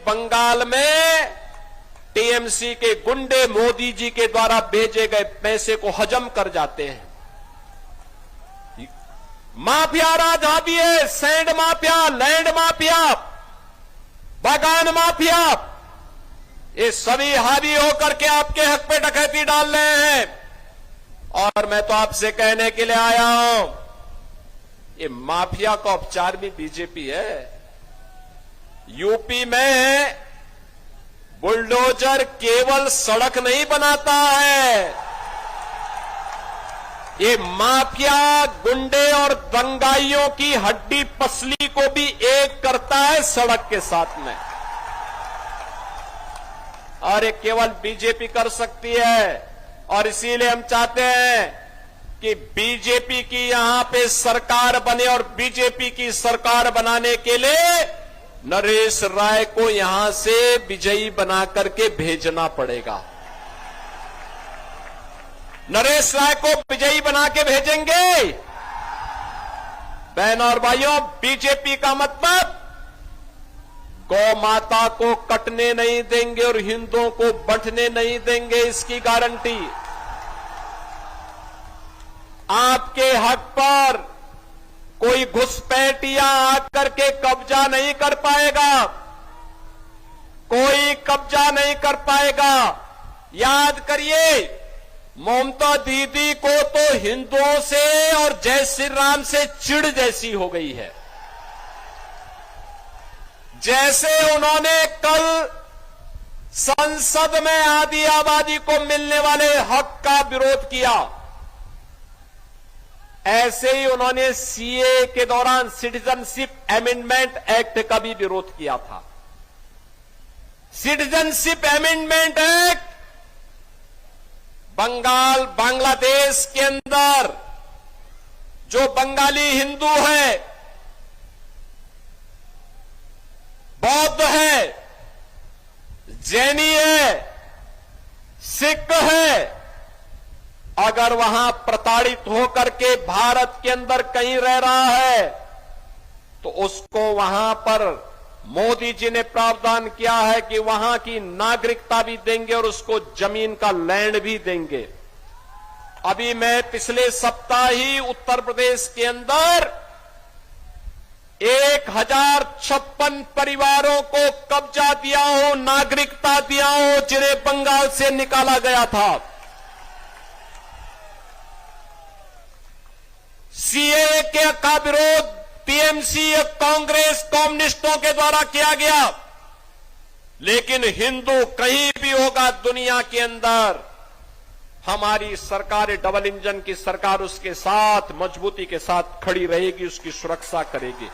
बंगाल में टीएमसी के गुंडे मोदी जी के द्वारा भेजे गए पैसे को हजम कर जाते हैं। माफिया राज हावी है, सैंड माफिया, लैंड माफिया, बागान माफिया, ये सभी हावी होकर के आपके हक पे डकैती डाल रहे हैं। और मैं तो आपसे कहने के लिए आया हूं, ये माफिया का उपचार भी बीजेपी है। यूपी में बुलडोजर केवल सड़क नहीं बनाता है, ये माफिया गुंडे और दंगाइयों की हड्डी पसली को भी एक करता है सड़क के साथ में। और ये केवल बीजेपी कर सकती है। और इसीलिए हम चाहते हैं कि बीजेपी की यहां पे सरकार बने और बीजेपी की सरकार बनाने के लिए नरेश राय को यहां से विजयी बना करके भेजना पड़ेगा। नरेश राय को विजयी बना के भेजेंगे। बहन और भाइयों, बीजेपी का मतलब गौ माता को कटने नहीं देंगे और हिंदुओं को बंटने नहीं देंगे, इसकी गारंटी। आपके हक पर कोई घुसपैठिया आकर के कब्जा नहीं कर पाएगा, कोई कब्जा नहीं कर पाएगा। याद करिए, ममता दीदी को तो हिंदुओं से और जय श्री राम से चिढ़ जैसी हो गई है। जैसे उन्होंने कल संसद में आदि आबादी को मिलने वाले हक का विरोध किया, ऐसे ही उन्होंने सीए के दौरान सिटीजनशिप अमेंडमेंट एक्ट का भी विरोध किया था। सिटीजनशिप अमेंडमेंट एक्ट बांग्लादेश के अंदर जो बंगाली हिंदू है, बौद्ध है, जैनी है, सिख है, अगर वहां प्रताड़ित होकर के भारत के अंदर कहीं रह रहा है तो उसको वहां पर मोदी जी ने प्रावधान किया है कि वहां की नागरिकता भी देंगे और उसको जमीन का लैंड भी देंगे। अभी मैं पिछले सप्ताह ही उत्तर प्रदेश के अंदर 1056 परिवारों को कब्जा दिया हो, नागरिकता दिया हो, जिन्हें बंगाल से निकाला गया था। सीए के का विरोध टीएमसी, कांग्रेस, कम्युनिस्टों के द्वारा किया गया, लेकिन हिंदू कहीं भी होगा दुनिया के अंदर, हमारी सरकार डबल इंजन की सरकार उसके साथ मजबूती के साथ खड़ी रहेगी, उसकी सुरक्षा करेगी।